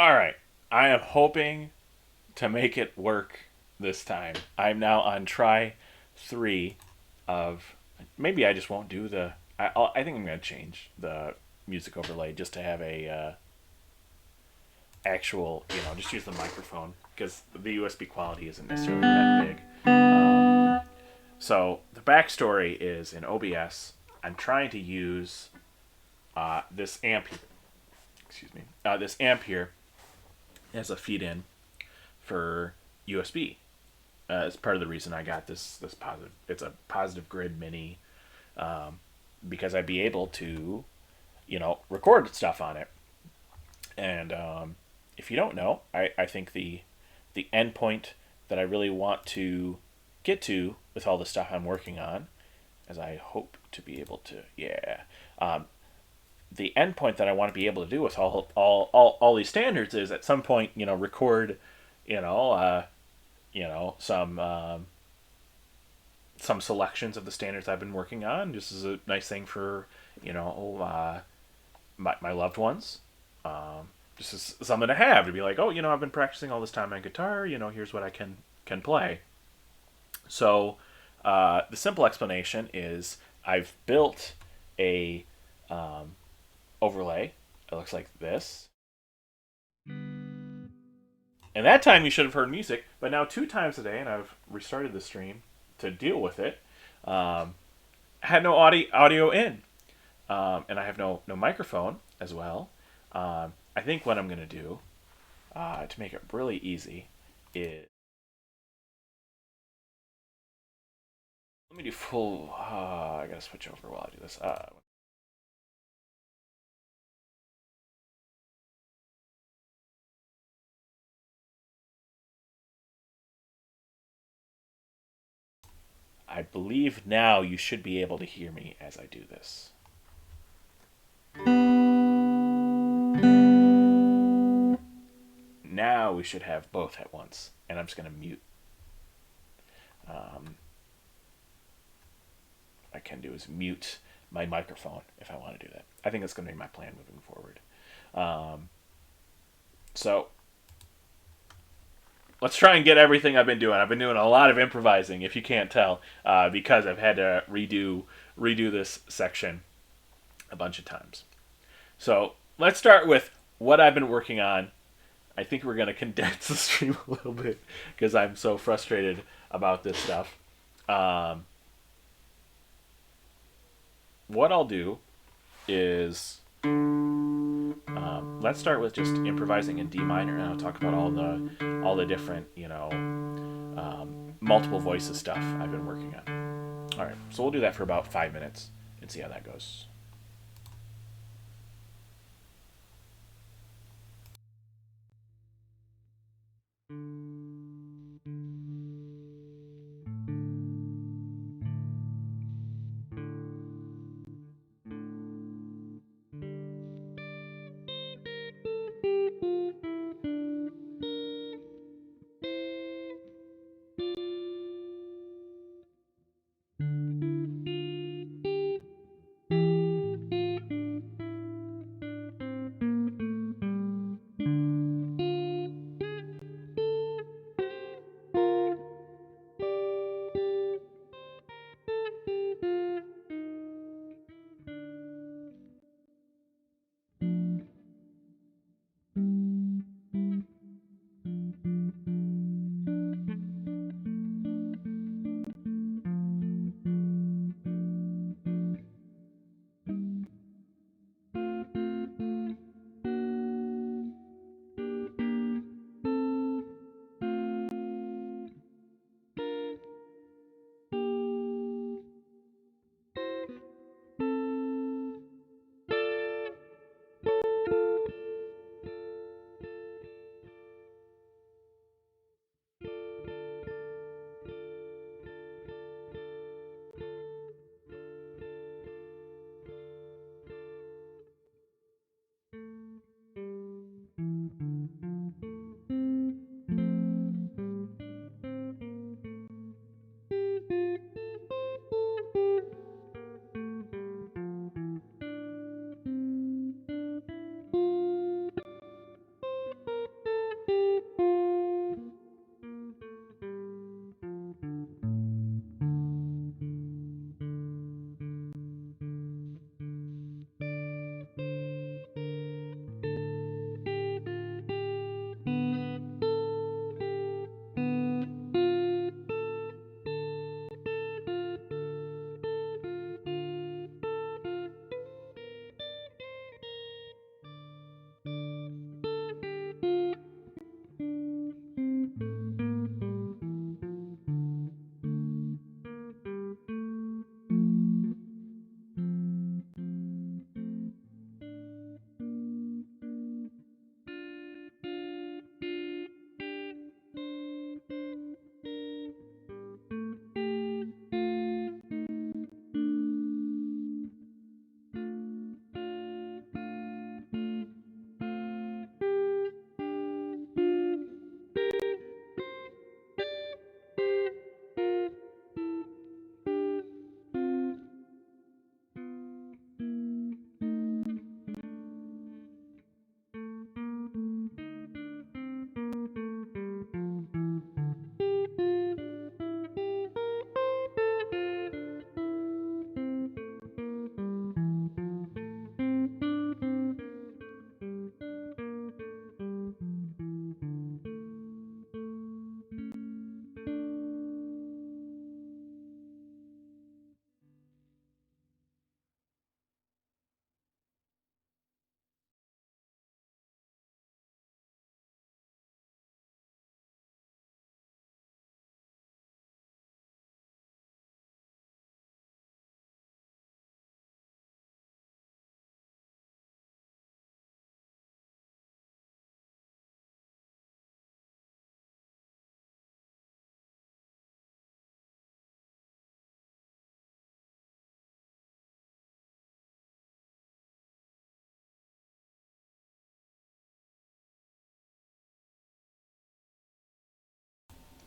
All right. I am hoping to make it work this time. I'm now on try three of. Maybe I just won't do the. I think I'm going to change the music overlay just to have a actual, just use the microphone because the USB quality isn't necessarily that big. So the backstory is in OBS. I'm trying to use this amp. Excuse me. This amp here as a feed in for USB. It's part of the reason I got this positive. It's a positive grid mini because I'd be able to, record stuff on it. And if you don't know, I think the endpoint that I really want to get to with all the stuff I'm working on, as I hope to be able to, yeah. The endpoint that I want to be able to do with all these standards is at some point, record, you know, uh, some selections of the standards I've been working on. Just as a nice thing for my loved ones. Just as something to have to be like, oh, I've been practicing all this time on guitar. Here's what I can play. So the simple explanation is I've built a overlay. It looks like this. And that time you should have heard music, but now two times a day, and I've restarted the stream to deal with it. Um, had no audio in, and I have no microphone as well. I think what I'm gonna do to make it really easy is let me do full. I gotta switch over while I do this. I believe now you should be able to hear me as I do this. Now we should have both at once, and I'm just gonna mute. Um, I can do is mute my microphone if I want to do that. I think that's going to be my plan moving forward. Um, so let's try and get everything I've been doing. I've been doing a lot of improvising, if you can't tell, because I've had to redo this section a bunch of times. So let's start with what I've been working on. I think we're going to condense the stream a little bit because I'm so frustrated about this stuff. Um, what I'll do is let's start with just improvising in D minor, and I'll talk about all the different multiple voices stuff I've been working on. All right, so we'll do that for about 5 minutes and see how that goes.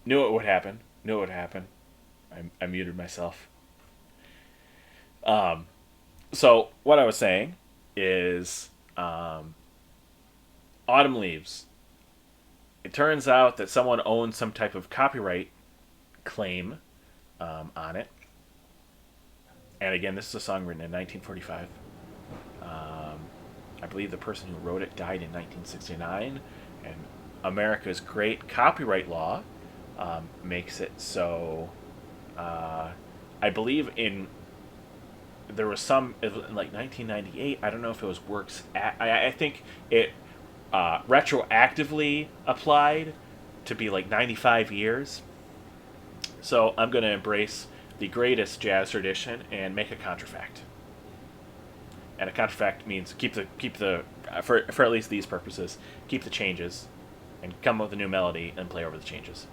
Knew it would happen. Knew it would happen. I muted myself. So what I was saying is, Autumn Leaves. It turns out that someone owns some type of copyright claim on it. And again, this is a song written in 1945. I believe the person who wrote it died in 1969, and America's great copyright law makes it so. I believe in there was some in like 1998. I don't know if it was works. I think it retroactively applied to be like 95 years. So I'm going to embrace the greatest jazz tradition and make a contrafact. And a contrafact means keep the for at least these purposes, keep the changes, and come up with a new melody and play over the changes.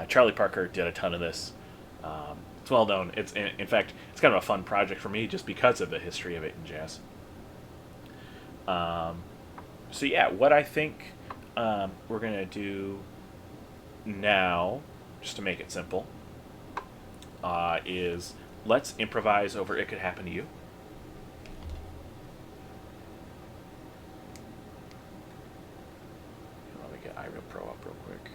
Charlie Parker did a ton of this. It's well known. It's in fact it's kind of a fun project for me just because of the history of it in jazz. So yeah, what I think we're gonna do now, just to make it simple, is let's improvise over "It Could Happen to You." Let me get iReal Pro up real quick.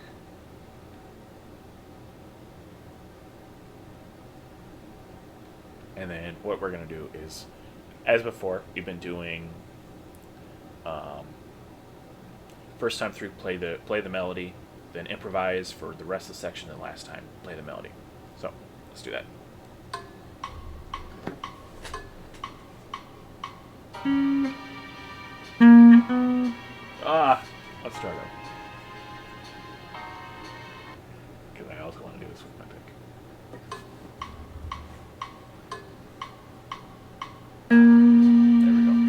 And then what we're gonna do is, as before, we've been doing. First time through, play the melody, then improvise for the rest of the section, and last time play the melody. So let's do that. Let's start over. Because I also want to do this with my pick. There we go.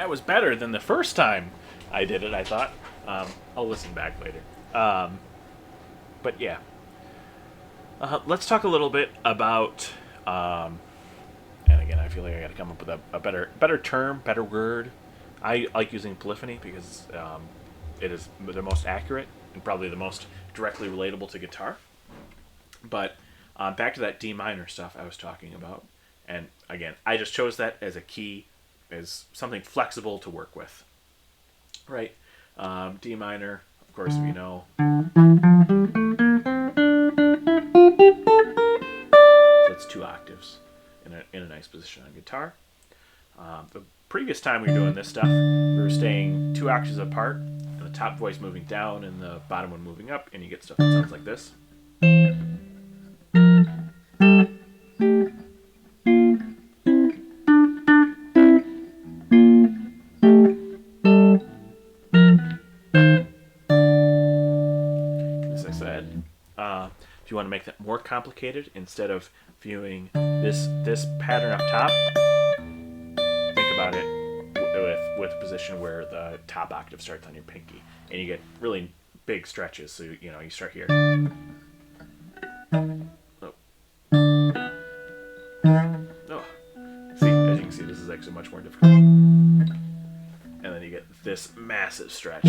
that was better than the first time I did it, I thought. I'll listen back later. But yeah. Let's talk a little bit about, and again, I feel like I got to come up with a better term, better word. I like using polyphony because it is the most accurate and probably the most directly relatable to guitar. But back to that D minor stuff I was talking about. And again, I just chose that as a key, as something flexible to work with. Right? D minor, of course, if you know. So it's 2 octaves in a nice position on guitar. The previous time we were doing this stuff, we were staying 2 octaves apart, and the top voice moving down and the bottom one moving up, and you get stuff that sounds like this. As I said, if you want to make that more complicated, instead of viewing this pattern up top, think about it with a position where the top octave starts on your pinky, and you get really big stretches. So you start here. Oh. Oh. See, as you can see, this is actually much more difficult. And then you get this massive stretch.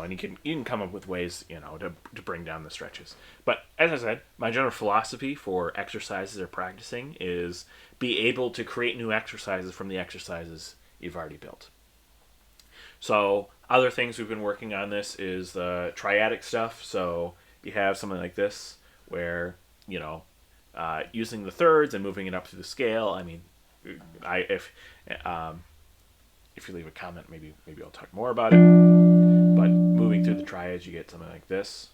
And you can come up with ways, to bring down the stretches. But as I said, my general philosophy for exercises or practicing is be able to create new exercises from the exercises you've already built. So other things we've been working on this is the triadic stuff. So you have something like this where, using the thirds and moving it up through the scale. I mean, if you leave a comment, maybe I'll talk more about it. But moving through the triads, you get something like this.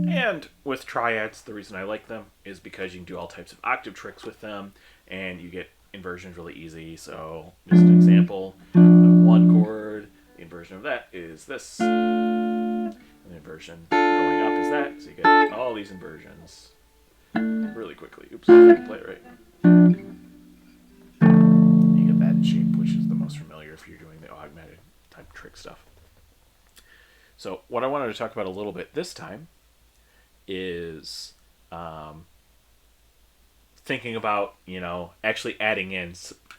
And with triads, the reason I like them is because you can do all types of octave tricks with them, and you get inversions really easy. So, just an example, the 1 chord, the inversion of that is this. And the inversion going up is that. So you get all these inversions really quickly. Oops, I can play it right. You get that shape, which is the most familiar if you're doing the augmented type trick stuff. So what I wanted to talk about a little bit this time is thinking about, actually adding in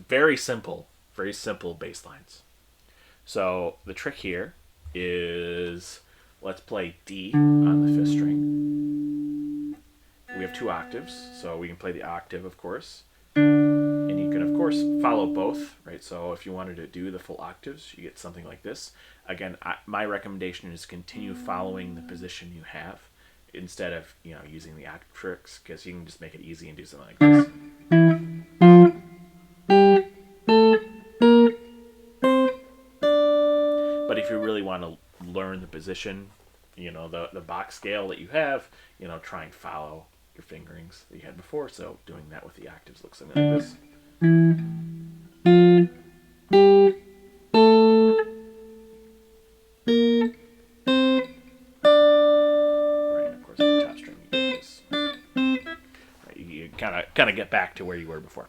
very simple bass lines. So the trick here is, let's play D on the 5th string. We have 2 octaves, so we can play the octave, of course. And you can, of course, follow both, right? So if you wanted to do the full octaves, you get something like this. Again, my recommendation is continue following the position you have instead of, using the octave tricks, because you can just make it easy and do something like this. But if you really want to learn the position, the box scale that you have, try and follow your fingerings that you had before. So doing that with the octaves looks something like this. Right, and of course the top string you get this. Right, you kind of get back to where you were before.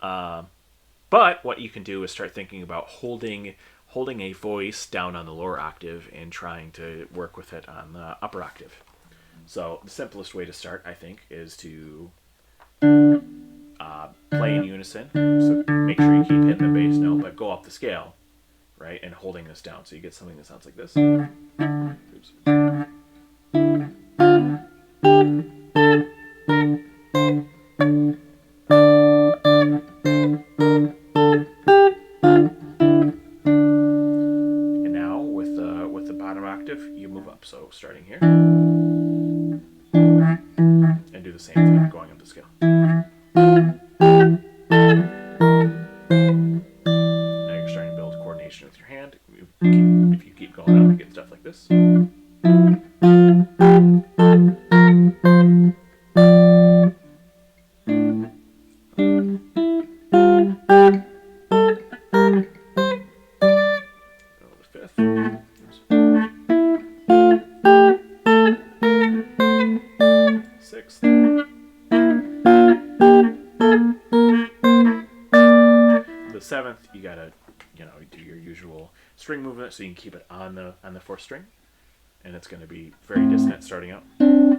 But what you can do is start thinking about holding a voice down on the lower octave and trying to work with it on the upper octave. So the simplest way to start, I think, is to play in unison. So make sure you keep hitting the bass note, but go up the scale, right, and holding this down. So you get something that sounds like this. Oops. So starting here, and do the same thing going up the scale. Now you're starting to build coordination with your hand. If you keep going up, you get stuff like this. sixth. The seventh, you gotta, do your usual string movement so you can keep it on the fourth string, and it's going to be very dissonant starting out. I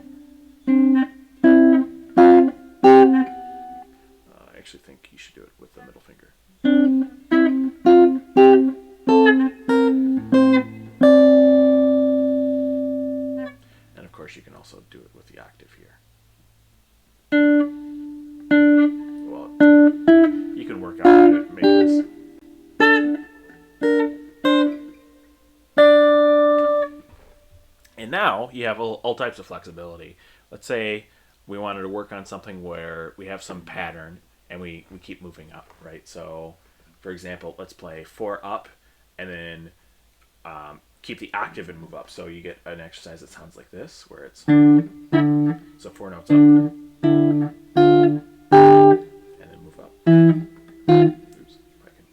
actually think you should do it with the middle finger. And of course, you can also do it with the octave here. Well, you can work on it, make this. And now you have all types of flexibility. Let's say we wanted to work on something where we have some pattern and we keep moving up, right? So, for example, let's play 4 up and then keep the octave and move up. So you get an exercise that sounds like this, where it's so 4 notes up and then move up. Oops, if I can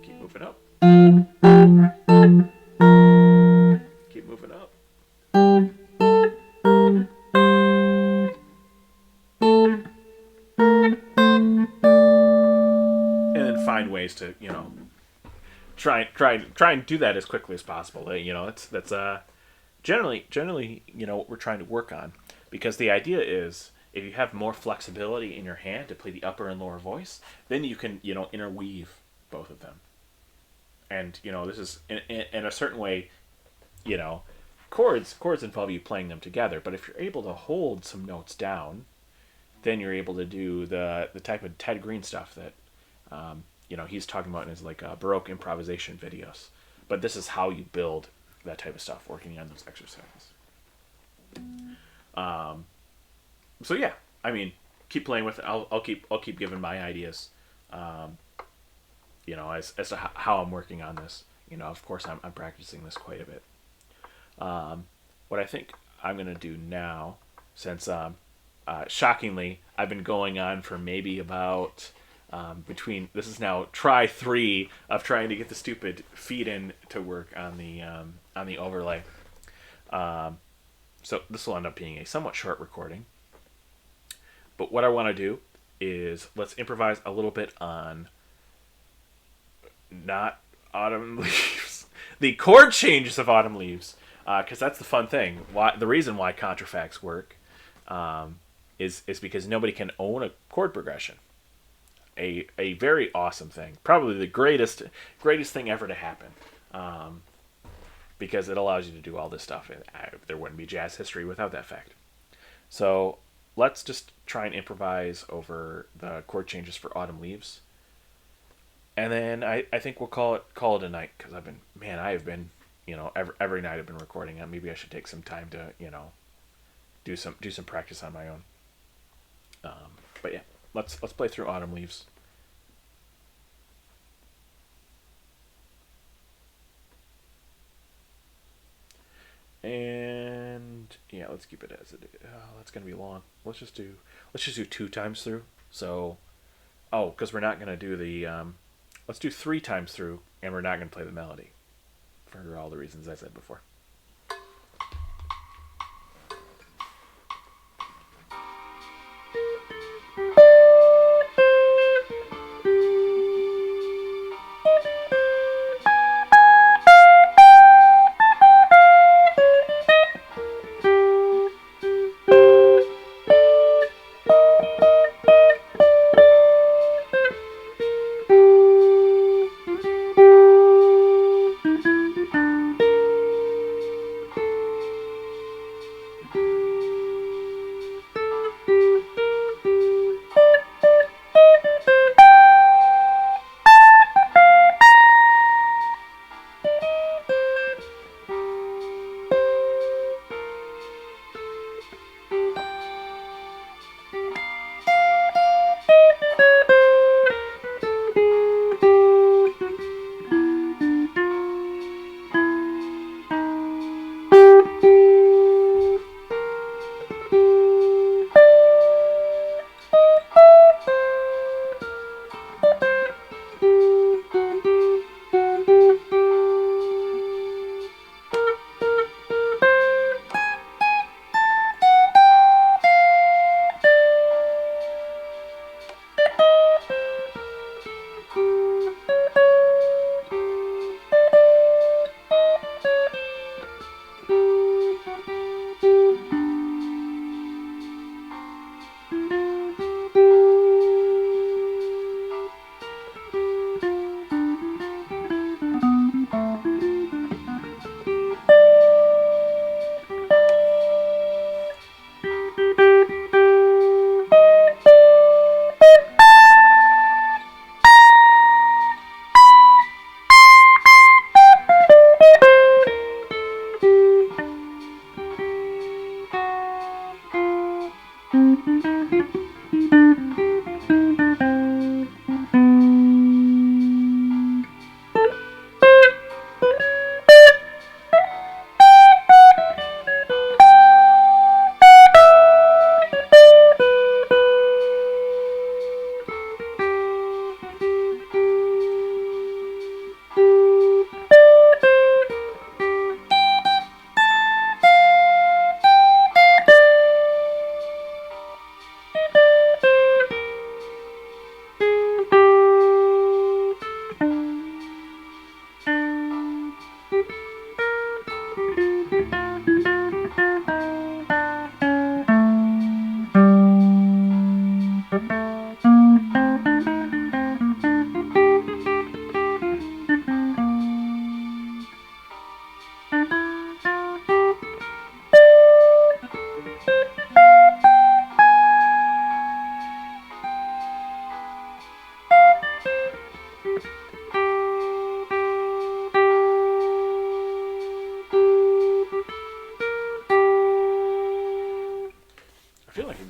keep moving up. Keep moving up. And then find ways to, try and do that as quickly as possible. That's generally, what we're trying to work on, because the idea is if you have more flexibility in your hand to play the upper and lower voice, then you can, interweave both of them. And, this is in a certain way, chords involve you playing them together, but if you're able to hold some notes down, then you're able to do the type of Ted Green stuff that he's talking about in his Baroque improvisation videos. But this is how you build that type of stuff, working on those exercises. So yeah, I mean, keep playing with it. I'll keep giving my ideas, as to how I'm working on this. Of course, I'm practicing this quite a bit. What I think I'm gonna do now, since shockingly I've been going on for maybe about this is now try 3 of trying to get the stupid feed in to work on the overlay. So this will end up being a somewhat short recording. But what I want to do is let's improvise a little bit on not autumn leaves, the chord changes of autumn leaves, because that's the fun thing. The reason why contrafacts work is because nobody can own a chord progression. A very awesome thing, probably the greatest thing ever to happen, because it allows you to do all this stuff. And there wouldn't be jazz history without that fact. So let's just try and improvise over the chord changes for autumn leaves, and then I think we'll call it a night, because I have been every night I've been recording. Maybe I should take some time to do some practice on my own. But yeah. Let's play through Autumn Leaves. And yeah, let's keep it as it is. That's gonna be long. Let's just do 2 times through. So, because we're not gonna do the let's do 3 times through, and we're not gonna play the melody for all the reasons I said before.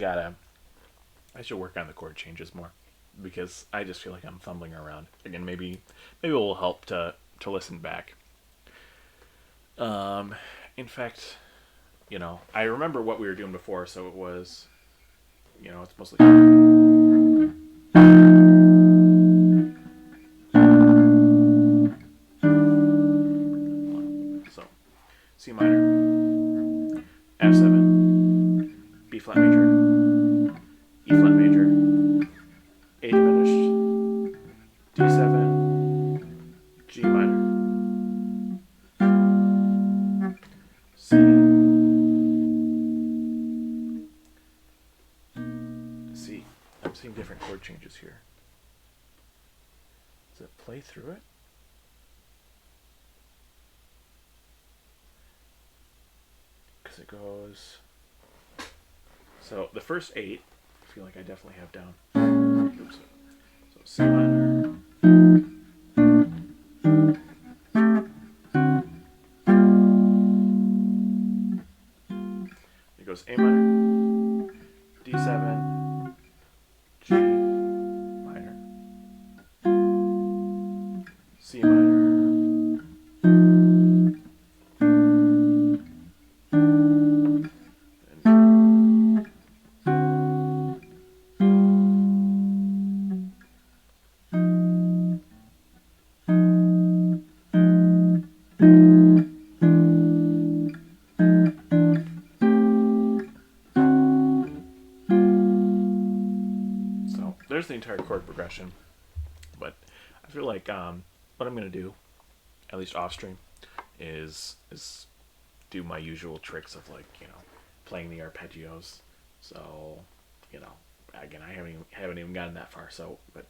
I should work on the chord changes more because I just feel like I'm fumbling around. Again, maybe it will help to listen back. In fact, I remember what we were doing before, so it was, it's mostly. So, C minor, F7, B flat major, E flat major, A diminished, D7, G minor, C, C. I'm seeing different chord changes here. Does it play through it? Because it goes. So the first 8, I feel like I definitely have down. Oops. So C minor. It goes A minor, D7, G minor, C minor, so there's the entire chord progression. But I feel like what I'm gonna do, at least off stream, is do my usual tricks of playing the arpeggios. So again, I haven't even gotten that far. So but.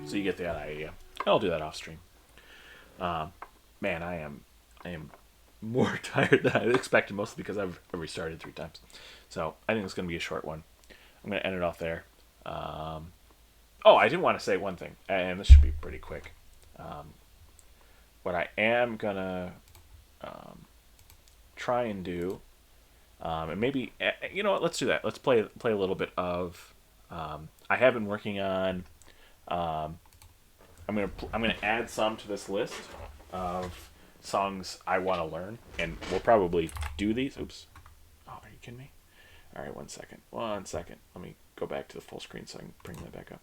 So you get the idea. I'll do that off stream. Man, I am more tired than I expected, mostly because I've restarted 3 times. So I think it's going to be a short one. I'm going to end it off there. I didn't want to say one thing, and this should be pretty quick. What I am going to try and do, and maybe, you know what, let's do that. Let's play a little bit of, I have been working on, I'm gonna add some to this list of songs I want to learn, and we'll probably do these. Oops. Oh, are you kidding me? All right, 1 second. 1 second. Let me go back to the full screen so I can bring that back up.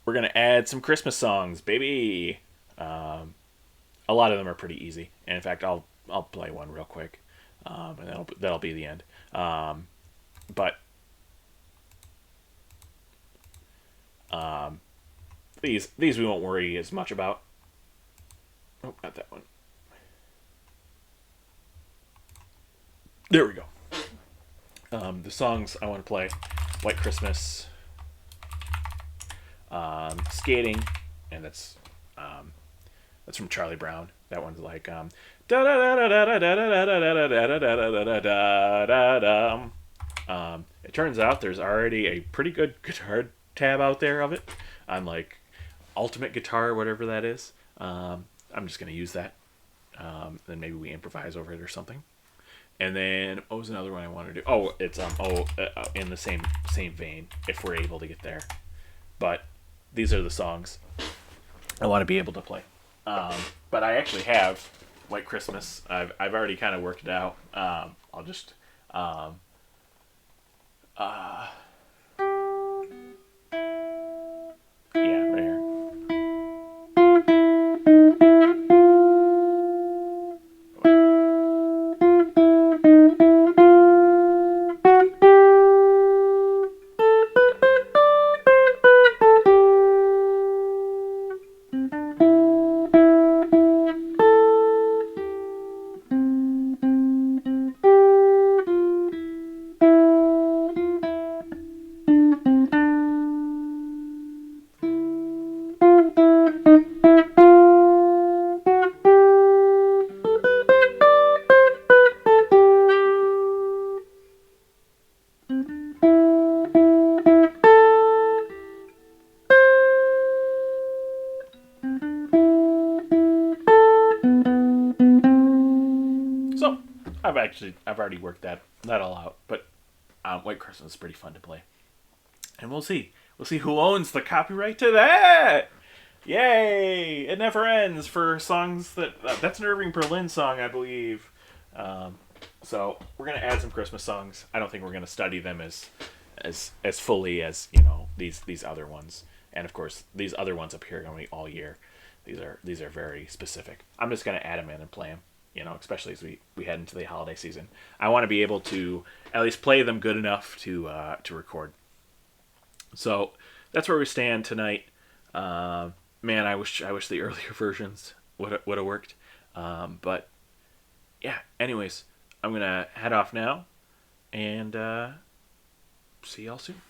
We're gonna add some Christmas songs, baby. A lot of them are pretty easy, and in fact, I'll play one real quick, and that'll be the end. But these we won't worry as much about. Oh, not that one. There we go. The songs I want to play: White Christmas, Skating, and that's from Charlie Brown. That one's like da da da da da da da da da da da da da da. It turns out there's already a pretty good guitar tab out there of it on like Ultimate Guitar, whatever that is. I'm just gonna use that. Then maybe we improvise over it or something. And then what was another one I wanted to do? Oh, it's in the same vein if we're able to get there. But these are the songs I want to be able to play. But I actually have White Christmas. I've already kind of worked it out. I'll just yeah, right here. I've already worked that all out. But White Christmas is pretty fun to play, and we'll see who owns the copyright to that. Yay! It never ends for songs that's an Irving Berlin song, I believe. So we're gonna add some Christmas songs. I don't think we're gonna study them as fully as these other ones, and of course these other ones appear going to be all year. These are very specific. I'm just gonna add them in and play them. Especially as we head into the holiday season. I want to be able to at least play them good enough to record. So that's where we stand tonight. Man, I wish the earlier versions would have worked. But yeah. Anyways, I'm gonna head off now, and see y'all soon.